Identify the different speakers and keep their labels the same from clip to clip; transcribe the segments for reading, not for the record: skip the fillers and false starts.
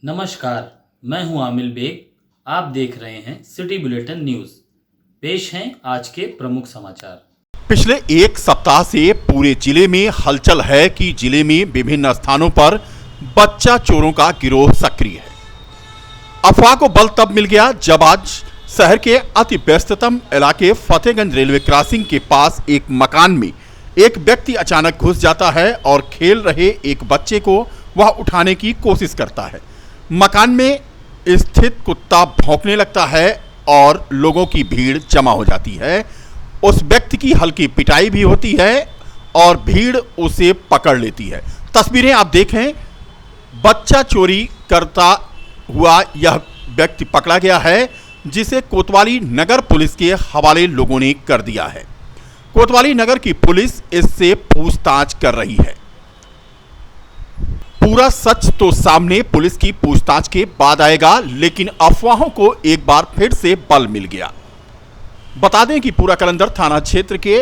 Speaker 1: नमस्कार, मैं हूं आमिल बेग। आप देख रहे हैं सिटी बुलेटिन न्यूज़। पेश हैं आज के प्रमुख समाचार।
Speaker 2: पिछले एक सप्ताह से पूरे जिले में हलचल है कि जिले में विभिन्न स्थानों पर बच्चा चोरों का गिरोह सक्रिय है। अफवाह को बल तब मिल गया जब आज शहर के अति व्यस्ततम इलाके फतेहगंज रेलवे क्रॉसिंग के पास एक मकान में एक व्यक्ति अचानक घुस जाता है और खेल रहे एक बच्चे को वह उठाने की कोशिश करता है। मकान में स्थित कुत्ता भौंकने लगता है और लोगों की भीड़ जमा हो जाती है। उस व्यक्ति की हल्की पिटाई भी होती है और भीड़ उसे पकड़ लेती है। तस्वीरें आप देखें, बच्चा चोरी करता हुआ यह व्यक्ति पकड़ा गया है, जिसे कोतवाली नगर पुलिस के हवाले लोगों ने कर दिया है। कोतवाली नगर की पुलिस इससे पूछताछ कर रही है। पूरा सच तो सामने पुलिस की पूछताछ के बाद आएगा, लेकिन अफवाहों को एक बार फिर से बल मिल गया। बता दें कि पूरा कलंदर थाना क्षेत्र के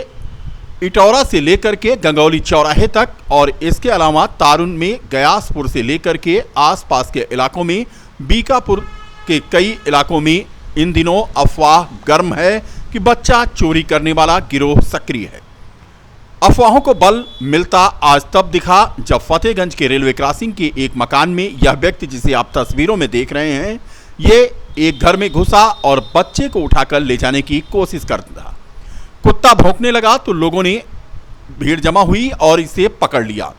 Speaker 2: इटौरा से लेकर के गंगौली चौराहे तक और इसके अलावा तारुन में गयासपुर से लेकर के आसपास के इलाकों में बीकापुर के कई इलाकों में इन दिनों अफवाह गर्म है कि बच्चा चोरी करने वाला गिरोह सक्रिय है। अफवाहों को बल मिलता आज तब दिखा जब फतेहगंज के रेलवे क्रॉसिंग के एक मकान में यह व्यक्ति, जिसे आप तस्वीरों में देख रहे हैं, ये एक घर में घुसा और बच्चे को उठाकर ले जाने की कोशिश करता था। कुत्ता भौंकने लगा तो लोगों ने भीड़ जमा हुई और इसे पकड़ लिया।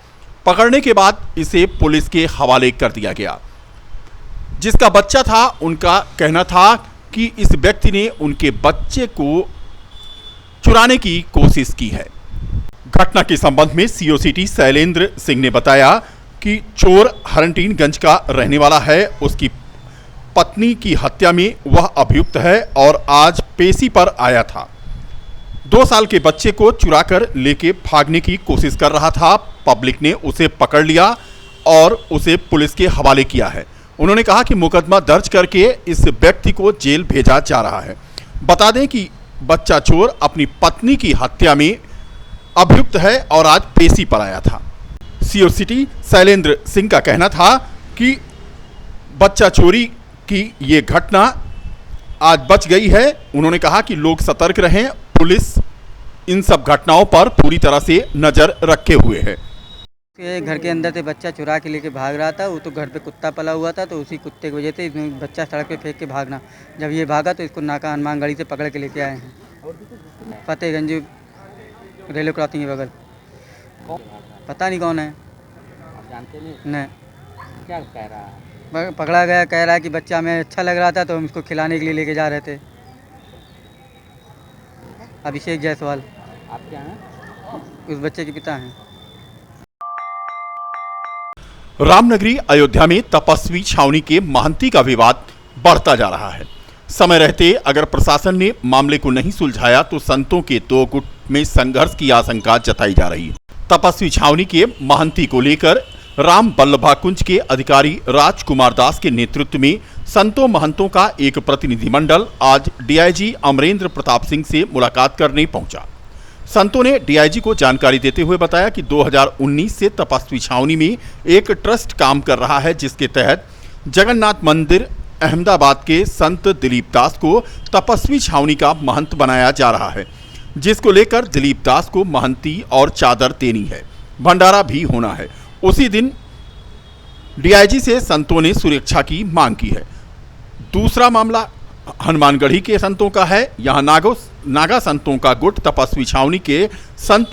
Speaker 2: पकड़ने के बाद इसे पुलिस के हवाले कर दिया गया। जिसका बच्चा था, उनका कहना था कि इस व्यक्ति ने उनके बच्चे को चुराने की कोशिश की है। घटना के संबंध में सीओ सिटी शैलेंद्र सिंह ने बताया कि चोर हरनटीनगंज का रहने वाला है। उसकी पत्नी की हत्या में वह अभियुक्त है और आज पेशी पर आया था। 2 साल के बच्चे को चुराकर लेके भागने की कोशिश कर रहा था। पब्लिक ने उसे पकड़ लिया और उसे पुलिस के हवाले किया है। उन्होंने कहा कि मुकदमा दर्ज करके इस व्यक्ति को जेल भेजा जा रहा है। बता दें कि बच्चा चोर अपनी पत्नी की हत्या में अभियुक्त है और आज पेशी पर आया था। सीओ सिटी शैलेंद्र सिंह का कहना था कि बच्चा चोरी की ये घटना आज बच गई है। उन्होंने कहा कि लोग सतर्क रहें, पुलिस इन सब घटनाओं पर पूरी तरह से नजर रखे हुए है।
Speaker 3: घर के अंदर से बच्चा चुरा के लेके भाग रहा था। वो तो घर पे कुत्ता पला हुआ था, तो उसी कुत्ते की वजह से बच्चा सड़क पे फेंक के भागना। जब ये भागा तो इसको नाका हनुमानगढ़ी से पकड़ के लेके आए हैं। फतेहगंज रेलवे क्रॉसिंग के बगल। पता नहीं कौन है,
Speaker 4: आप जानते नहीं?
Speaker 3: नहीं।
Speaker 4: क्या कह रहा है?
Speaker 3: पकड़ा गया, कह रहा है कि बच्चा हमें अच्छा लग रहा था तो हम इसको खिलाने के लिए लेके जा रहे थे। अभिषेक जायसवाल
Speaker 4: आप क्या हैं?
Speaker 3: उस बच्चे के पिता हैं।
Speaker 2: रामनगरी अयोध्या में तपस्वी छावनी के महंती का विवाद बढ़ता जा रहा है। समय रहते अगर प्रशासन ने मामले को नहीं सुलझाया तो संतों के 2 गुट में संघर्ष की आशंका जताई जा रही है। तपस्वी छावनी के महंती को लेकर राम बल्लभा कुंज के अधिकारी राजकुमार दास के नेतृत्व में संतों महंतों का एक प्रतिनिधिमंडल आज डीआईजी अमरेंद्र प्रताप सिंह से मुलाकात करने पहुंचा। संतों ने डीआईजी को जानकारी देते हुए बताया कि 2019 से तपस्वी छावनी में एक ट्रस्ट काम कर रहा है, जिसके तहत जगन्नाथ मंदिर अहमदाबाद के संत दिलीप दास को तपस्वी छावनी का महंत बनाया जा रहा है, जिसको लेकर दिलीप दास को महंती और चादर देनी है। भंडारा भी होना है। उसी दिन डीआईजी से संतों ने सुरक्षा की मांग की है। दूसरा मामला हनुमानगढ़ी के संतों का है। यहाँ नागा संतों का गुट तपस्वी छावनी के संत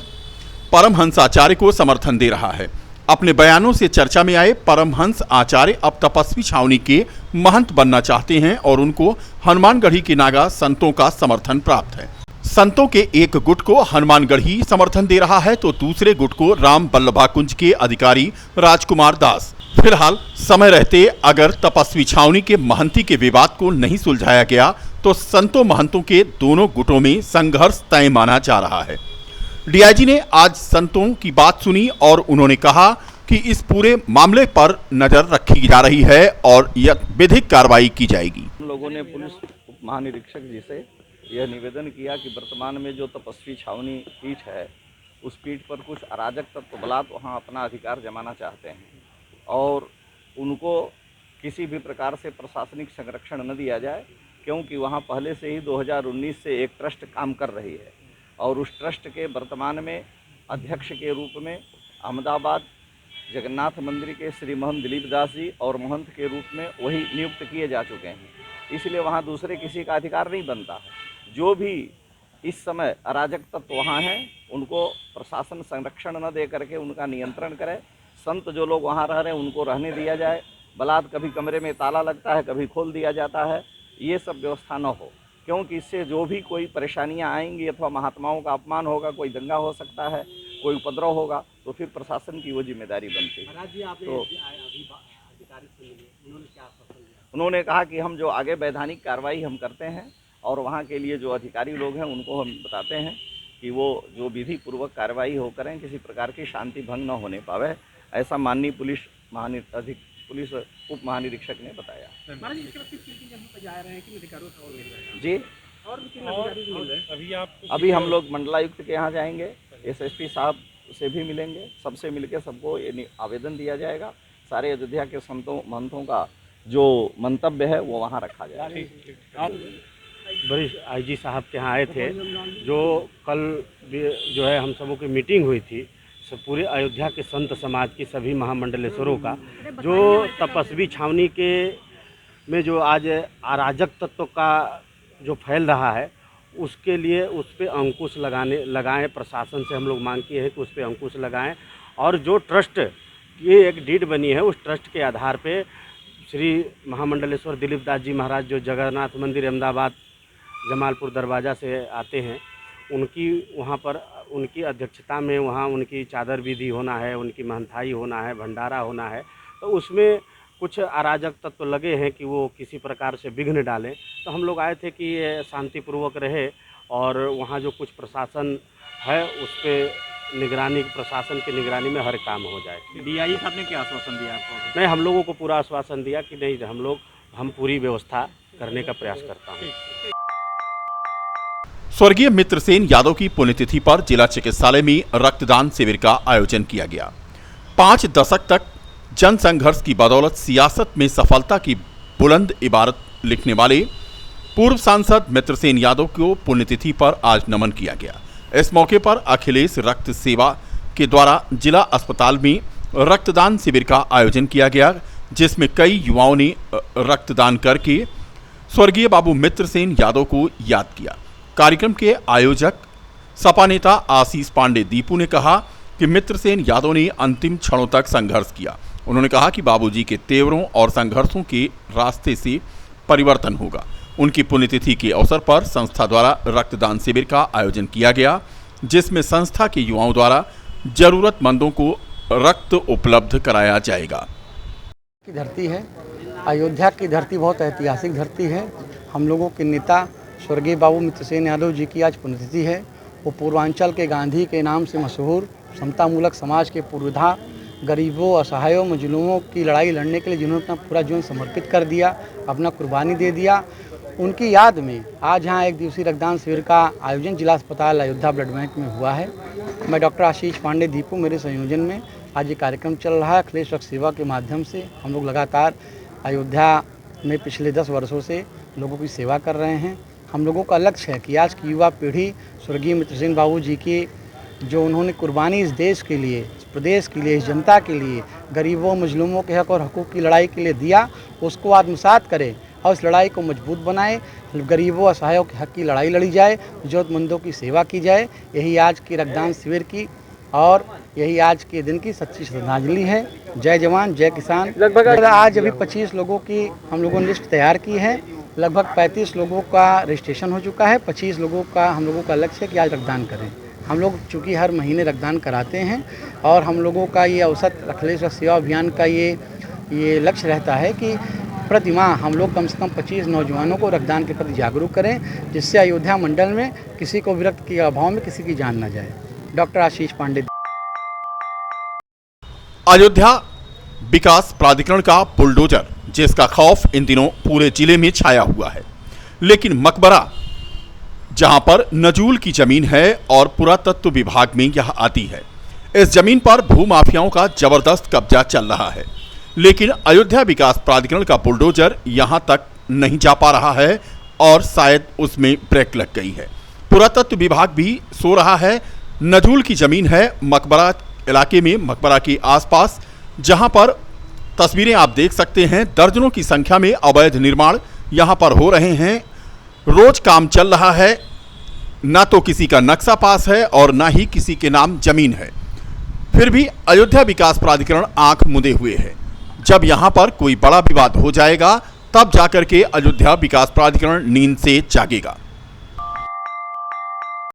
Speaker 2: परमहंस आचार्य को समर्थन दे रहा है। अपने बयानों से चर्चा में आए परमहंस आचार्य अब तपस्वी छावनी के महंत बनना चाहते हैं और उनको हनुमानगढ़ी के नागा संतों का समर्थन प्राप्त है। संतों के एक गुट को हनुमानगढ़ी समर्थन दे रहा है तो दूसरे गुट को राम बल्लभा कुंज के अधिकारी राजकुमार दास। फिलहाल समय रहते अगर तपस्वी छावनी के महंती के विवाद को नहीं सुलझाया गया तो संतों महंतों के दोनों गुटों में संघर्ष तय माना जा रहा है। डीआईजी ने आज संतों की बात सुनी और उन्होंने कहा कि इस पूरे मामले पर नजर रखी जा रही है और यह विधिक कार्रवाई की जाएगी।
Speaker 5: हम लोगों ने पुलिस उप महानिरीक्षक जी से यह निवेदन किया कि वर्तमान में जो तपस्वी छावनी पीठ है, उस पीठ पर कुछ अराजक तत्व बलात् वहाँ अपना अधिकार जमाना चाहते हैं और उनको किसी भी प्रकार से प्रशासनिक संरक्षण न दिया जाए, क्योंकि वहाँ पहले से ही 2019 से एक ट्रस्ट काम कर रही है और उस ट्रस्ट के वर्तमान में अध्यक्ष के रूप में अहमदाबाद जगन्नाथ मंदिर के श्री महंत दिलीप दास जी और महंत के रूप में वही नियुक्त किए जा चुके हैं। इसलिए वहाँ दूसरे किसी का अधिकार नहीं बनता है। जो भी इस समय अराजक तत्व वहाँ हैं उनको प्रशासन संरक्षण न दे करके उनका नियंत्रण करे। संत जो लोग वहाँ रह रहे हैं उनको रहने दिया जाए। बलात् कभी कमरे में ताला लगता है, कभी खोल दिया जाता है, ये सब व्यवस्था न हो, क्योंकि इससे जो भी कोई परेशानियां आएंगी अथवा महात्माओं का अपमान होगा, कोई दंगा हो सकता है, कोई उपद्रव होगा, तो फिर प्रशासन की वो जिम्मेदारी बनती है। तो उन्होंने कहा कि हम जो आगे वैधानिक कार्रवाई हम करते हैं और वहाँ के लिए जो अधिकारी लोग हैं उनको हम बताते हैं कि वो जो विधि पूर्वक कार्रवाई हो करें, किसी प्रकार की शांति भंग न होने पावे, ऐसा माननीय पुलिस उप महानिरीक्षक ने बताया। जी अभी हम लोग मंडलायुक्त के यहाँ जाएंगे, एसएसपी साहब से भी मिलेंगे, सबसे मिलके सबको ये आवेदन दिया जाएगा। सारे अयोध्या के संतों महंतों का जो मंतव्य है वो वहाँ रखा जाएगा।
Speaker 6: वरिष्ठ आईजी साहब के यहाँ आए थे, जो कल जो है हम सबों की मीटिंग हुई थी, पूरे अयोध्या के संत समाज की सभी महामंडलेश्वरों का, जो तपस्वी छावनी के में जो आज अराजक तत्व का जो फैल रहा है उसके लिए उस पर अंकुश लगाएं। प्रशासन से हम लोग मांग किए हैं कि उस पर अंकुश लगाएं और जो ट्रस्ट की एक डीड बनी है उस ट्रस्ट के आधार पे श्री महामंडलेश्वर दिलीप दास जी महाराज जो जगन्नाथ मंदिर अहमदाबाद जमालपुर दरवाज़ा से आते हैं, उनकी वहाँ पर उनकी अध्यक्षता में वहाँ उनकी चादर विधि होना है, उनकी महंताई होना है, भंडारा होना है। तो उसमें कुछ अराजक तत्व लगे हैं कि वो किसी प्रकार से विघ्न डालें। तो हम लोग आए थे कि ये शांतिपूर्वक रहे और वहाँ जो कुछ प्रशासन है उस पर निगरानी, प्रशासन की निगरानी में हर काम हो जाए।
Speaker 7: डीआई साहब ने क्या आश्वासन दिया आपको?
Speaker 6: नहीं, हम लोगों को पूरा आश्वासन दिया कि नहीं, हम पूरी व्यवस्था करने का प्रयास करता हूँ।
Speaker 2: स्वर्गीय मित्रसेन यादव की पुण्यतिथि पर जिला चिकित्सालय में रक्तदान शिविर का आयोजन किया गया। 5 दशक तक जन संघर्ष की बदौलत सियासत में सफलता की बुलंद इबारत लिखने वाले पूर्व सांसद मित्रसेन यादव को पुण्यतिथि पर आज नमन किया गया। इस मौके पर अखिलेश रक्त सेवा के द्वारा जिला अस्पताल में रक्तदान शिविर का आयोजन किया गया, जिसमें कई युवाओं ने रक्तदान करके स्वर्गीय बाबू मित्रसेन यादव को याद किया। कार्यक्रम के आयोजक सपा नेता आशीष पांडे दीपू ने कहा कि मित्रसेन यादव ने अंतिम क्षणों तक संघर्ष किया। उन्होंने कहा कि बाबूजी के तेवरों और संघर्षों के रास्ते से परिवर्तन होगा। उनकी पुण्यतिथि के अवसर पर संस्था द्वारा रक्तदान शिविर का आयोजन किया गया, जिसमें संस्था के युवाओं द्वारा जरूरतमंदों को रक्त उपलब्ध कराया जाएगा।
Speaker 8: की धरती है, अयोध्या की धरती बहुत ऐतिहासिक धरती है। हम लोगों के नेता स्वर्गीय बाबू मित्रसेन यादव जी की आज पुण्यतिथि है। वो पूर्वांचल के गांधी के नाम से मशहूर समतामूलक समाज के पुरोधा, गरीबों, असहायों, मजलूमों की लड़ाई लड़ने के लिए जिन्होंने अपना पूरा जीवन समर्पित कर दिया, अपना कुर्बानी दे दिया, उनकी याद में आज यहाँ एक दिवसीय रक्तदान शिविर का आयोजन जिला अस्पताल अयोध्या ब्लड बैंक में हुआ है। मैं डॉक्टर आशीष पांडे दीपू, मेरे संयोजन में आज ये कार्यक्रम चल रहा है। अखिलेश रक्त सेवा के माध्यम से हम लोग लगातार अयोध्या में पिछले 10 वर्षों से लोगों की सेवा कर रहे हैं। हम लोगों का लक्ष्य है कि आज की युवा पीढ़ी स्वर्गीय मित्रसेन बाबू जी की जो उन्होंने कुर्बानी इस देश के लिए, इस प्रदेश के लिए, इस जनता के लिए, गरीबों, मजलूमों के हक और हकूक़ की लड़ाई के लिए दिया, उसको आत्मसात करे और इस लड़ाई को मजबूत बनाए। गरीबों, असहायों के हक की लड़ाई लड़ी जाए, जरूरतमंदों की सेवा की जाए। यही आज की रक्तदान शिविर की और यही आज के दिन की सच्ची श्रद्धांजलि है। जय जवान, जय किसान। लगभग आज अभी 25 लोगों की हम लोगों ने लिस्ट तैयार की है। लगभग 35 लोगों का रजिस्ट्रेशन हो चुका है। 25 लोगों का हम लोगों का लक्ष्य है कि आज रक्तदान करें। हम लोग चूँकि हर महीने रक्तदान कराते हैं और हम लोगों का ये औसत अखिलेश रक्त सेवा अभियान का ये लक्ष्य रहता है कि प्रति माह हम लोग कम से कम 25 नौजवानों को रक्तदान के प्रति जागरूक करें, जिससे अयोध्या मंडल में किसी को भी रक्त के अभाव में किसी की जान न जाए। डॉक्टर आशीष पांडे।
Speaker 2: अयोध्या विकास प्राधिकरण का बुलडोजर, जिसका खौफ इन दिनों पूरे जिले में छाया हुआ है, लेकिन मकबरा जहां पर नजूल की जमीन है और पुरातत्व विभाग में यह आती है, इस जमीन पर भूमाफियाओं का जबरदस्त कब्जा चल रहा है। लेकिन अयोध्या विकास प्राधिकरण का बुलडोजर यहां तक नहीं जा पा रहा है और शायद उसमें ब्रेक लग गई है। पुरातत्व विभाग भी सो रहा है। नजूल की जमीन है मकबरा इलाके में, मकबरा के आसपास, जहां पर तस्वीरें आप देख सकते हैं, दर्जनों की संख्या में अवैध निर्माण यहां पर हो रहे हैं। रोज काम चल रहा है, ना तो किसी का नक्शा पास है और ना ही किसी के नाम जमीन है। फिर भी अयोध्या विकास प्राधिकरण आंख मूंदे हुए है। जब यहां पर कोई बड़ा विवाद हो जाएगा तब जाकर के अयोध्या विकास प्राधिकरण नींद से जागेगा।